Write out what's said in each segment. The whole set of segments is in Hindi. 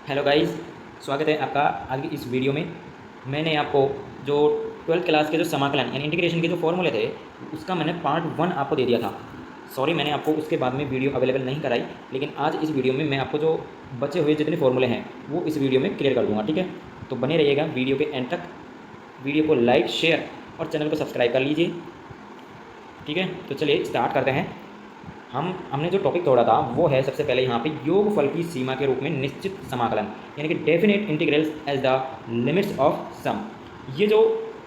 हेलो गाइस, स्वागत है आपका आज की इस वीडियो में। मैंने आपको जो 12th क्लास के जो समाकलन यानी इंटीग्रेशन के जो फॉर्मूले थे उसका मैंने पार्ट 1 आपको दे दिया था। सॉरी, मैंने आपको उसके बाद में वीडियो अवेलेबल नहीं कराई, लेकिन आज इस वीडियो में मैं आपको जो बचे हुए जितने फॉर्मूले हैं वो इस वीडियो में क्लियर कर दूँगा। ठीक है, तो बने रहिएगा वीडियो के एंड तक। वीडियो को लाइक, शेयर और चैनल को सब्सक्राइब कर लीजिए। ठीक है, तो चलिए स्टार्ट करते हैं। हमने जो टॉपिक तोड़ा था वो है सबसे पहले यहाँ पे योगफल की सीमा के रूप में निश्चित समाकलन यानी कि definite integrals as the limits of sum. ये जो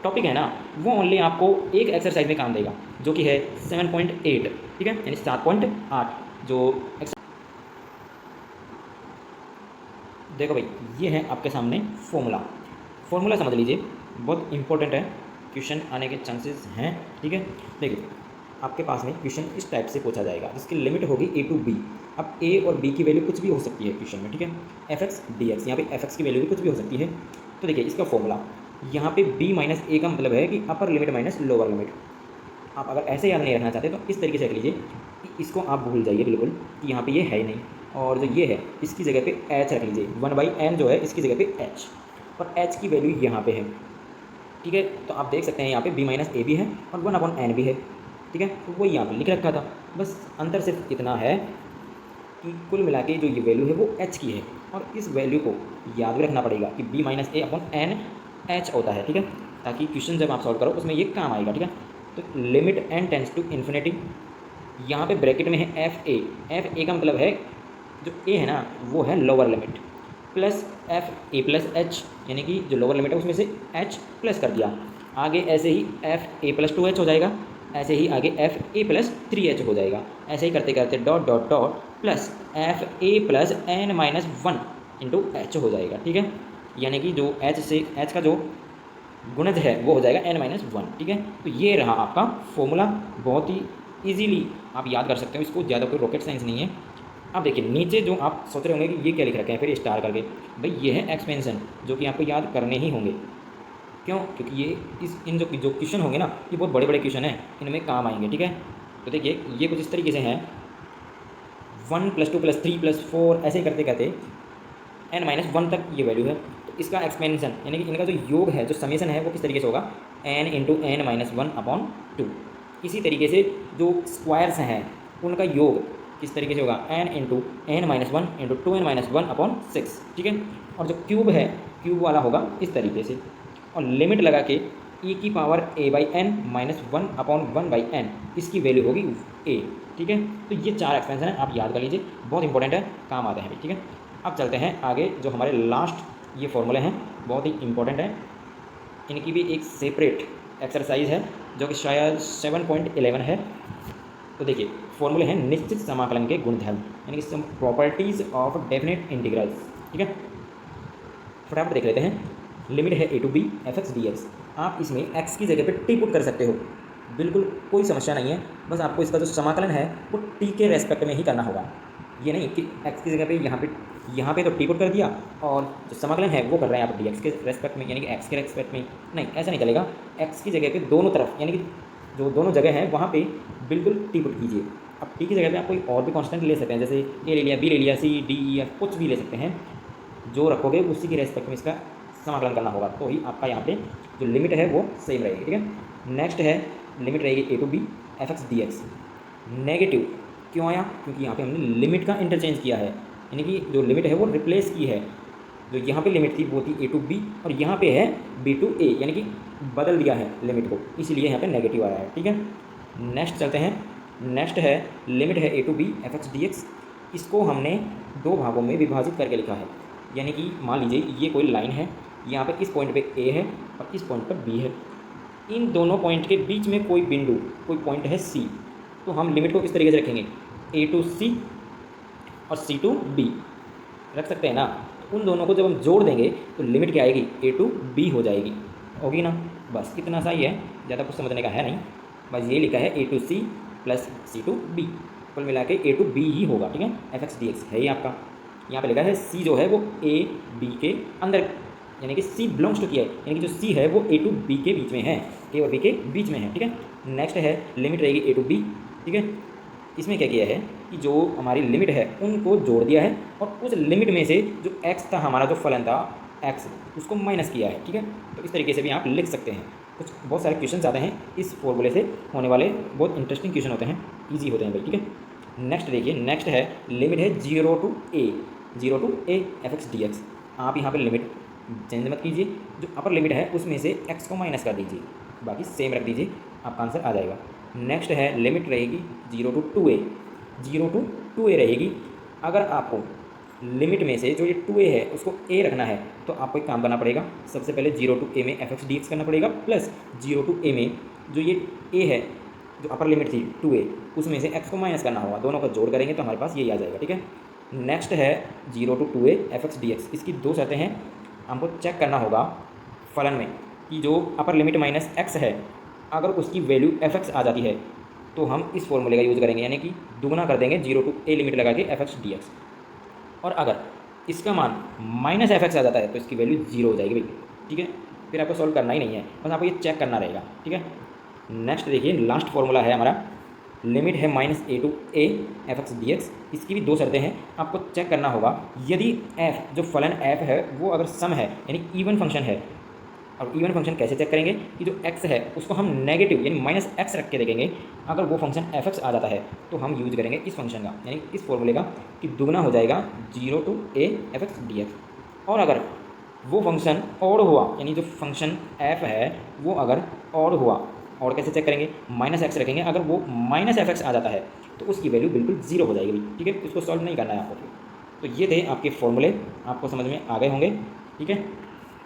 टॉपिक है ना वो ओनली आपको एक एक्सरसाइज में काम देगा जो कि है 7.8। ठीक है, यानी 7.8 जो देखो भाई, ये है आपके सामने फॉर्मूला समझ लीजिए, बहुत इंपॉर्टेंट है, क्वेश्चन आने के चांसेस हैं। ठीक है, देखिए आपके पास में क्वेश्चन इस टाइप से पूछा जाएगा जिसकी लिमिट होगी a टू b। अब a और b की वैल्यू कुछ भी हो सकती है क्वेश्चन में। ठीक है, fx dx, यहाँ पे fx की वैल्यू भी कुछ भी हो सकती है। तो देखिए इसका फॉर्मूला यहाँ पे b माइनस a का मतलब है कि upper limit minus lower limit. आप अगर ऐसे याद नहीं रखना चाहते तो इस तरीके से रख लीजिए कि इसको आप भूल जाइए बिल्कुल कि यहाँ पे ये है ही नहीं, और जो ये है इसकी जगह पे h रख लीजिए। 1/n जो है इसकी जगह पे h, और h की वैल्यू यहाँ पे है। ठीक है, तो आप देख सकते हैं यहाँ पे b माइनस ए भी है और 1/n भी है। ठीक है, तो वही यहाँ पे लिख रखा था। बस अंतर सिर्फ इतना है कि कुल मिला के जो ये वैल्यू है वो h की है, और इस वैल्यू को याद भी रखना पड़ेगा कि b माइनस ए अपॉन एन h होता है। ठीक है, ताकि क्वेश्चन जब आप सॉल्व करो उसमें ये काम आएगा। ठीक है, तो limit n tends to infinity, यहाँ पे ब्रैकेट में है एफ ए का मतलब है जो a है ना वो है lower limit, plus f a plus H, यानी कि जो लोअर लिमिट है उसमें से h प्लस कर दिया। आगे ऐसे ही एफ ए प्लस 2h हो जाएगा, ऐसे ही आगे एफ ए प्लस 3h हो जाएगा, ऐसे ही करते करते dot dot dot plus f a plus n minus 1 into h हो जाएगा। ठीक है, यानी कि जो h से h का जो गुणज है वो हो जाएगा n माइनस 1। ठीक है, तो ये रहा आपका फॉर्मूला, बहुत ही इजीली आप याद कर सकते हो इसको, ज़्यादा कोई रॉकेट साइंस नहीं है। अब देखिए नीचे जो आप सोच रहे होंगे कि ये क्या लिख रखे हैं फिर स्टार करके, भाई ये है एक्सपेंशन जो कि आपको याद करने ही होंगे। क्यों? क्योंकि ये इन जो क्वेश्चन होंगे ना ये बहुत बड़े बड़े क्वेश्चन हैं, इनमें काम आएंगे। ठीक है, तो देखिए ये कुछ इस तरीके से हैं 1 + 2 + 3 + 4 ऐसे करते करते n माइनस 1 तक ये वैल्यू है। तो इसका एक्सपेंशन यानी कि इनका जो योग है, जो समेशन है वो किस तरीके से होगा, n इंटू n माइनस 1/2। इसी तरीके से जो स्क्वायर्स हैं उनका योग किस तरीके से होगा, n into n minus 1 into 2n minus 1/6। ठीक है, और जो क्यूब है क्यूब वाला होगा इस तरीके से, और लिमिट लगा के e की पावर a/n माइनस 1/1/n इसकी वैल्यू होगी a। ठीक है, तो ये 4 एक्सपेंशन है, आप याद कर लीजिए, बहुत इंपॉर्टेंट है, काम आते हैं। ठीक है, अब चलते हैं आगे। जो हमारे लास्ट ये फॉर्मूले हैं बहुत ही इंपॉर्टेंट है, इनकी भी एक सेपरेट एक्सरसाइज है जो कि शायद 7.11 है। तो देखिए फॉर्मूले हैं निश्चित समाकलन के गुणधर्म यानी कि some properties of definite integrals. ठीक है, फटाफट देख लेते हैं। लिमिट है a to b fx dx। आप इसमें x की जगह पे t पुट कर सकते हो, बिल्कुल कोई समस्या नहीं है। बस आपको इसका जो समाकलन है वो t के रेस्पेक्ट में ही करना होगा। ये नहीं कि x की जगह पे यहाँ पे तो t पुट कर दिया और जो समाकलन है वो कर रहे हैं आप dx के रेस्पेक्ट में यानी कि x के रेस्पेक्ट में। नहीं, ऐसा नहीं चलेगा। x की जगह पे दोनों तरफ यानी कि जो दोनों जगह हैं वहाँ पे बिल्कुल t पुट कीजिए। अब t की जगह पे आप कोई और भी कांस्टेंट ले सकते हैं, जैसे a ले लिया, b ले लिया, c d e f कुछ भी ले सकते हैं। जो रखोगे उसी के रेस्पेक्ट में इसका समाकलन करना होगा, तो ही आपका यहाँ पे जो लिमिट है वो सेम रहेगी। ठीक है, नेक्स्ट है लिमिट रहेगी a to b fx dx। Negative क्यों आया? क्योंकि यहाँ पे हमने लिमिट का इंटरचेंज किया है, यानी कि जो लिमिट है वो रिप्लेस की है। जो यहाँ पे लिमिट थी वो थी a टू b और यहाँ पे है b टू a, यानी कि बदल दिया है लिमिट को, इसीलिए यहाँ पे नेगेटिव आया है। ठीक है, नेक्स्ट चलते हैं। नेक्स्ट है लिमिट है a to b fx dx। इसको हमने दो भागों में विभाजित करके लिखा है, यानी कि मान लीजिए ये कोई लाइन है, यहाँ पे इस पॉइंट पे a है और इस पॉइंट पर b है। इन दोनों पॉइंट के बीच में कोई बिंदु, कोई पॉइंट है c, तो हम लिमिट को किस तरीके से रखेंगे, a टू c और c टू b रख सकते हैं ना। तो उन दोनों को जब हम जोड़ देंगे तो लिमिट क्या आएगी, a टू b हो जाएगी, होगी ना। बस इतना सा ही है, ज़्यादा कुछ समझने का है नहीं। बस ये लिखा है a to c plus c to b, कुल मिला के a टू b ही होगा। ठीक है, fx dx है ये आपका। यहाँ पे लिखा है c जो है वो a b के अंदर, यानी कि c बिलोंग्स टू किया है, यानी कि जो c है वो a टू b के बीच में है, a और b के बीच में है। ठीक है, नेक्स्ट है लिमिट रहेगी a टू b। ठीक है, इसमें क्या किया है कि जो हमारी लिमिट है उनको जोड़ दिया है और उस लिमिट में से जो एक्स था, हमारा जो फलन था एक्स, उसको माइनस किया है। ठीक है, तो इस तरीके से भी आप लिख सकते हैं। कुछ बहुत सारे क्वेश्चन आते हैं इस फॉर्मूले से होने वाले, बहुत इंटरेस्टिंग क्वेश्चन होते हैं, ईजी होते हैं भाई। ठीक है, नेक्स्ट देखिए, नेक्स्ट है लिमिट है 0 to a f(x) dx। आप यहाँ पर लिमिट चेंज मत कीजिए, जो अपर लिमिट है उसमें से x को माइनस कर दीजिए, बाकी सेम रख दीजिए, आपका आंसर आ जाएगा। नेक्स्ट है लिमिट रहेगी 0 to 2a रहेगी। अगर आपको लिमिट में से जो ये 2a है उसको a रखना है तो आपको एक काम करना पड़ेगा, सबसे पहले 0 to a में f(x) dx करना पड़ेगा, प्लस 0 to a में जो ये a है, जो अपर लिमिट थी 2a, उसमें से x को माइनस करना होगा, दोनों का जोड़ करेंगे तो हमारे पास यही आ जाएगा। ठीक है, नेक्स्ट है 0 to 2a f(x) dx। इसकी दो शर्तें हैं, हमको चेक करना होगा फलन में कि जो अपर लिमिट माइनस x है, अगर उसकी वैल्यू f(x) आ जाती है तो हम इस फॉर्मूले का यूज़ करेंगे, यानी कि दुगना कर देंगे 0 to a लिमिट लगा के f(x) dx। और अगर इसका मान माइनस f(x) आ जाता है तो इसकी वैल्यू 0 हो जाएगी भाई। ठीक है, फिर आपको सॉल्व करना ही नहीं है, बस आपको ये चेक करना रहेगा। ठीक है, नेक्स्ट देखिए, लास्ट फॉर्मूला है हमारा, लिमिट है -a to a f(x) dx। इसकी भी दो शर्तें हैं, आपको चेक करना होगा यदि f, जो फलन f है वो अगर सम है यानी इवन फंक्शन है। और इवन फंक्शन कैसे चेक करेंगे कि जो x है उसको हम नेगेटिव यानी -x रख के देखेंगे। अगर वो फंक्शन f(x) आ जाता है तो हम यूज करेंगे इस फंक्शन का, यानी इस फॉर्मूले का, कि दुगना हो जाएगा 0 to a f(x) dx। और अगर वो फंक्शन ऑड हुआ, यानी जो फंक्शन f है वो अगर ऑड हुआ, और कैसे चेक करेंगे, -x रखेंगे, अगर वो -f(x) आ जाता है तो उसकी वैल्यू बिल्कुल 0 हो जाएगी। ठीक है, इसको सॉल्व नहीं करना है आपको। तो ये थे आपके फॉर्मूले, आपको समझ में आ गए होंगे। ठीक है,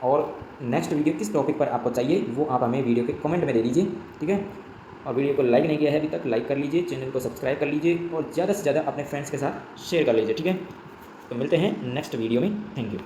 और नेक्स्ट वीडियो किस टॉपिक पर आपको चाहिए वो आप हमें वीडियो के कमेंट में दे दीजिए। ठीक है, और वीडियो को लाइक नहीं किया है अभी तक, लाइक कर लीजिए, चैनल को सब्सक्राइब कर लीजिए और ज़्यादा से ज़्यादा अपने फ्रेंड्स के साथ शेयर कर लीजिए। ठीक है, तो मिलते हैं नेक्स्ट वीडियो में। Thank you.